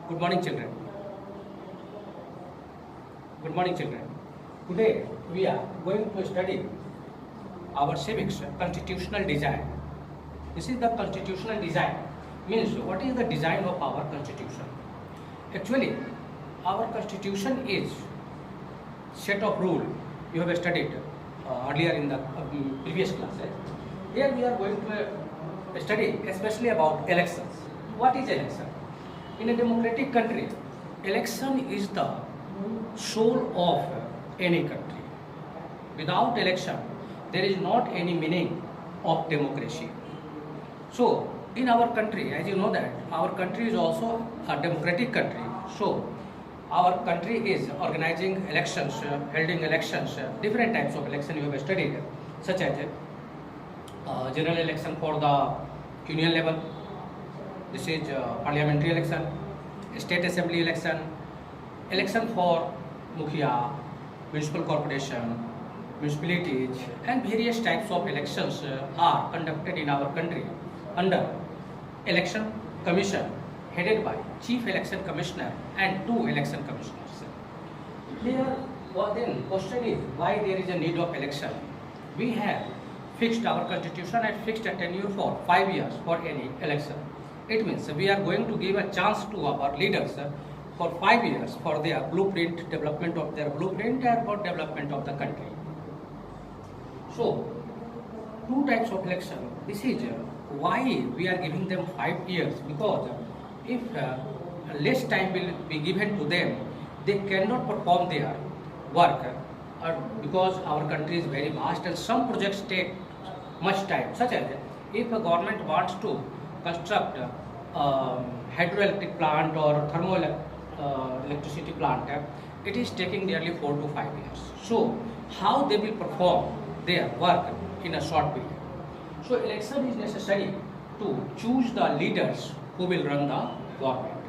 Good morning, children. Good morning, children. Today we are going to study our civics constitutional design. This is the constitutional design. Means what is the design of our constitution? Actually, our constitution is set of rule. You have studied earlier in the previous classes. Here we are going to study especially about elections. What is election? In a democratic country, election is the soul of any country. Without election, there is not any meaning of democracy. So, in our country, as you know that our country is also a democratic country. So, our country is organizing elections, holding elections, different types of election you have studied, such as general election for the union level. This is parliamentary election, state assembly election, election for Mukhiya, municipal corporation, municipalities, and various types of elections are conducted in our country under election commission headed by chief election commissioner and 2 election commissioners. Here, then question is why there is a need of election. We have fixed our constitution and fixed a tenure for 5 years for any election. It means we are going to give a chance to our leaders for 5 years for their blueprint, development of their blueprint and for development of the country. So, 2 types of election. This is why we are giving them 5 years, because if less time will be given to them, they cannot perform their work because our country is very vast and some projects take much time, such as if a government wants to construct a hydroelectric plant or electricity plant, it is taking nearly 4 to 5 years. So, how they will perform their work in a short period? So, election is necessary to choose the leaders who will run the government.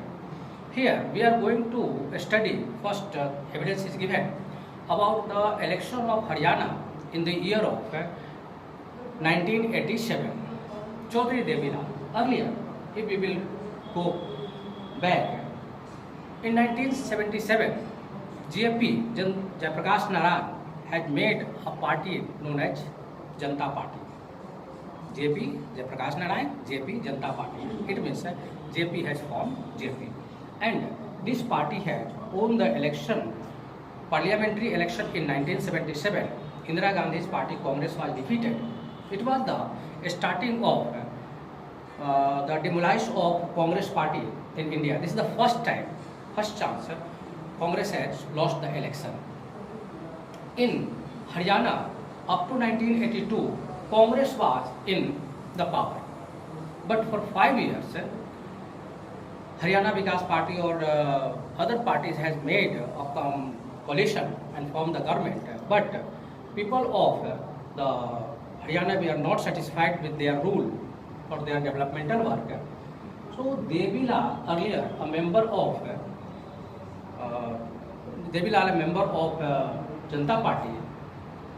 Here, we are going to study, first evidence is given about the election of Haryana in the year of 1987. Chaudhary Devilal. Earlier, if we will go back, in 1977, JP, Jayaprakash Narayan, had made a party known as Janata Party. JP, Jayaprakash Narayan, JP, Janata Party. It means JP has formed JP. And this party had won the election, parliamentary election in 1977. Indira Gandhi's party Congress was defeated. It was the starting of the demolition of Congress party in India. This is the first chance Congress has lost the election. In Haryana, up to 1982, Congress was in the power. But for 5 years, Haryana Vikas Party or other parties has made a coalition and formed the government. But people of the Haryana were not satisfied with their rule for their developmental work. So Devilal, earlier a member of Janata Party.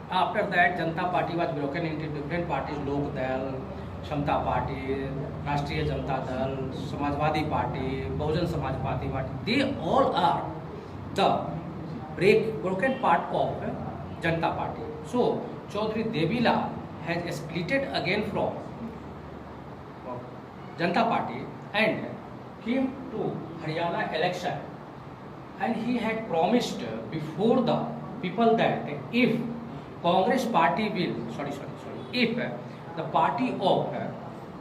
After that, Janata Party was broken into different parties: Lok Dal, Samta Party, Rashtriya Janata Dal, Samajwadi Party, Bahujan Samaj Party. They all are the broken part of Janata Party. So Chaudhary Devilal has splitted again from Janata Party and came to Haryana election, and he had promised before the people that if Congress party will, if the party of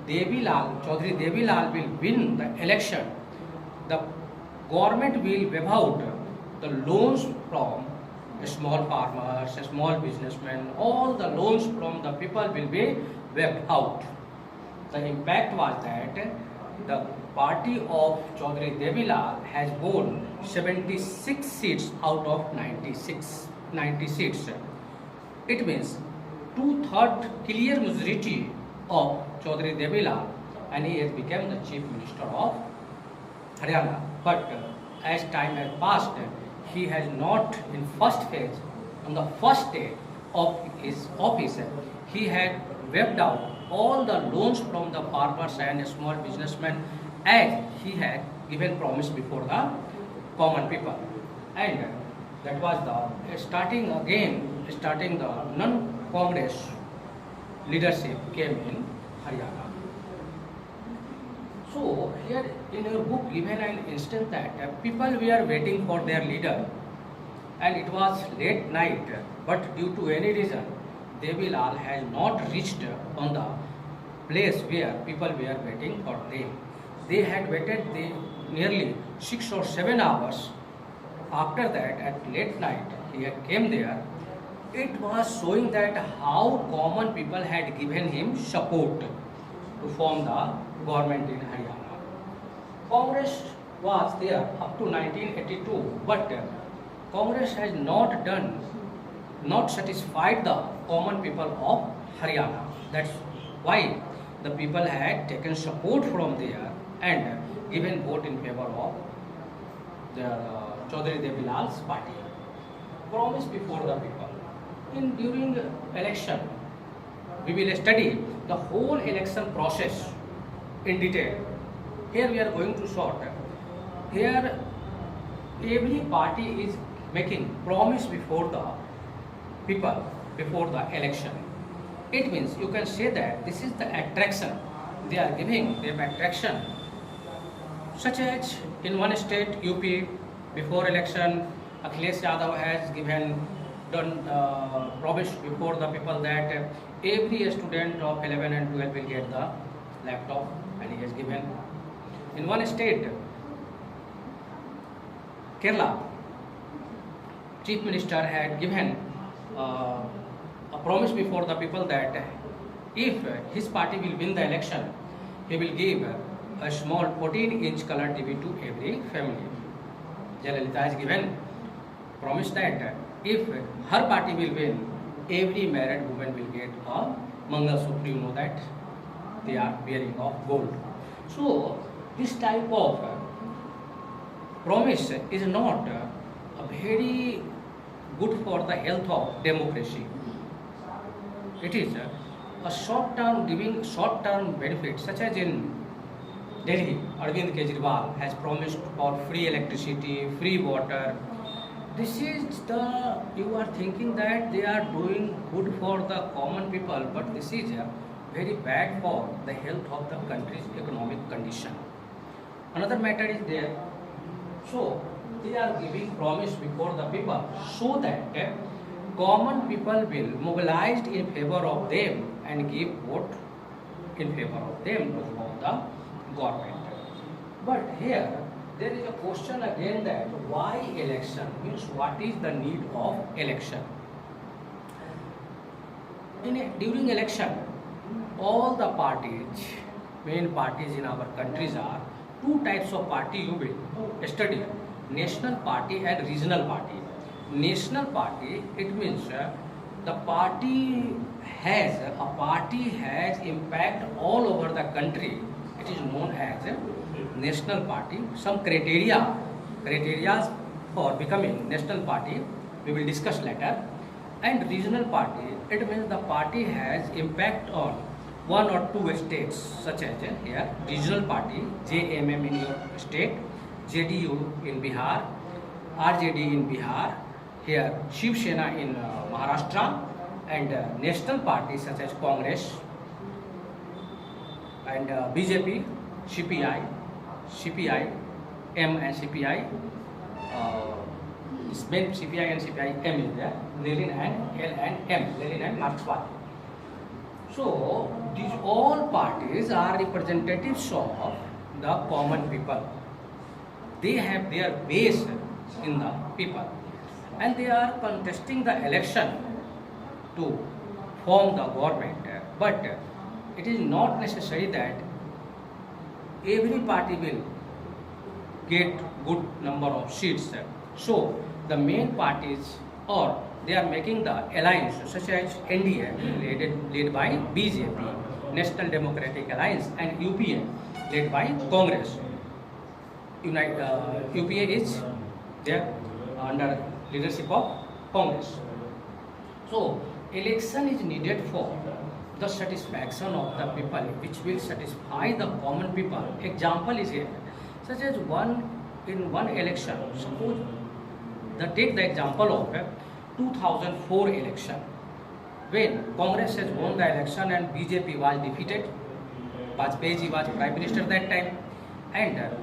Chaudhary Devilal will win the election, the government will waive out the loans from small farmers, small businessmen, all the loans from the people will be waived out. The impact was that the party of Chaudhary Devilal has won 76 seats out of 90 seats. It means 2/3 clear majority of Chaudhary Devilal, and he has become the chief minister of Haryana. But as time has passed, he has not in first phase, on the first day of his office, he had waived out all the loans from the farmers and small businessmen, as he had given promise before the common people, and that was the starting the non-Congress leadership came in Haryana. So here in your book given an instance that people were waiting for their leader, and it was late night, but due to any reason Devilal has not reached on the place where people were waiting for them. They had waited nearly 6 or 7 hours. After that, at late night, he had came there. It was showing that how common people had given him support to form the government in Haryana. Congress was there up to 1982, but Congress has not satisfied the common people of Haryana. That's why the people had taken support from there and given vote in favor of the Chaudhary Devilal's party. Promise before the people. During election, we will study the whole election process in detail. Here we are going to sort. Here every party is making promise before the people before the election. It means you can say that this is the attraction. They are giving them attraction. Such as in one state, UP, before election, Akhilesh Yadav has done promise before the people that every student of 11 and 12 will get the laptop, and he has given. In one state, Kerala, Chief Minister had given a promise before the people that if his party will win the election, he will give a small 14-inch color TV to every family. Jayalalitha has given promise that if her party will win, every married woman will get a Mangal Sutra. You know that they are wearing of gold. So this type of promise is not a very good for the health of democracy. It is a short-term giving short-term benefits, such as in Delhi, Arvind Kejriwal has promised for free electricity, free water. This is you are thinking that they are doing good for the common people, but this is very bad for the health of the country's economic condition. Another matter is there. So they are giving promise before the people so that common people will mobilized in favor of them and give vote in favor of them to form the government. But here there is a question again that why election, means what is the need of election? During election, all the parties, main parties in our countries are two types of party you will study: national party and regional party. National party, it means the party has impact all over the country. It is known as a national party. Some criteria for becoming national party we will discuss later. And regional party, it means the party has impact on one or two states, such as here regional party, JMM in your state, JDU in Bihar, RJD in Bihar, here Shiv Sena in Maharashtra, and national parties such as Congress and BJP, CPI, M and CPI, main CPI and CPI M is there, Lenin and L and M, Lenin and Marxist. So these all parties are representatives of the common people. They have their base in the people, and they are contesting the election to form the government. But it is not necessary that every party will get good number of seats. So the main parties, or they are making the alliance, such as NDA led by BJP, National Democratic Alliance, and UPA led by Congress. UPA is there under leadership of Congress. So election is needed for the satisfaction of the people, which will satisfy the common people. Example is here, such as in one election. Suppose take the example of 2004 election, when Congress has won the election and BJP was defeated. Vajpayee was Prime Minister that time, and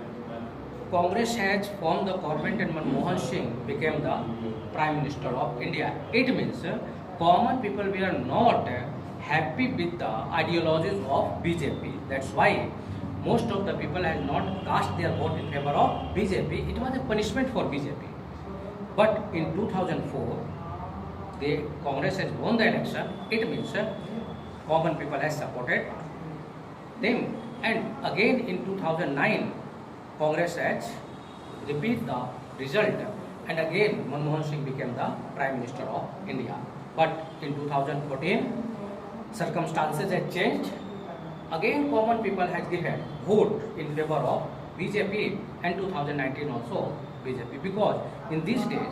Congress has formed the government and Manmohan Singh became the Prime Minister of India. It means common people were not happy with the ideologies of BJP. That's why most of the people had not cast their vote in favor of BJP. It was a punishment for BJP. But in 2004, the Congress has won the election. It means common people has supported them. And again in 2009, Congress has repeat the result, and again Manmohan Singh became the Prime Minister of India. But in 2014, circumstances have changed. Again common people has given vote in favor of BJP, and 2019 also BJP, because in these days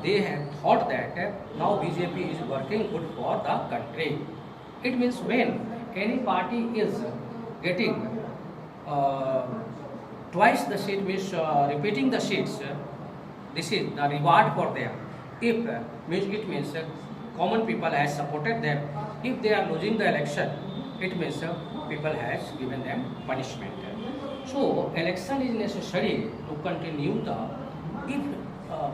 they have thought that now BJP is working good for the country. It means when any party is getting twice the seat, means repeating the seats, this is the reward for them. If it means common people has supported them. If they are losing the election, it means people has given them punishment. So election is necessary to continue the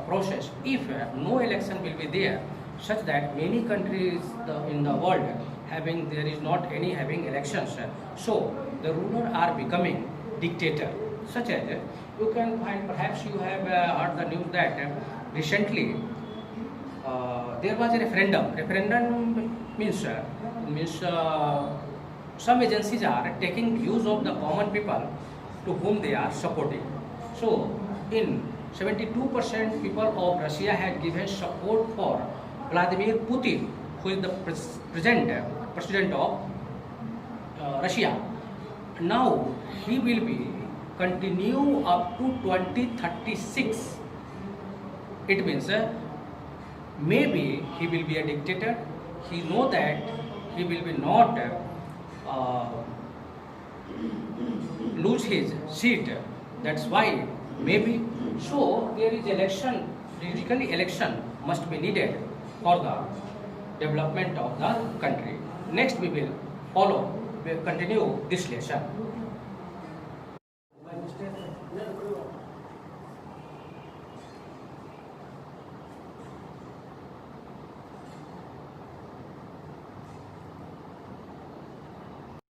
process. If no election will be there, such that many countries in the world there is not any having elections, so the ruler are becoming dictator. Such as you can find, perhaps you have heard the news that recently there was a referendum. Referendum means some agencies are taking views of the common people to whom they are supporting. So in 72% people of Russia had given support for Vladimir Putin, who is the president of Russia. Now he will be continue up to 2036. It means maybe he will be a dictator. He know that he will be not lose his seat. That's why maybe. So there is election. Basically, election must be needed for the development of the country. Next we will continue this lesson.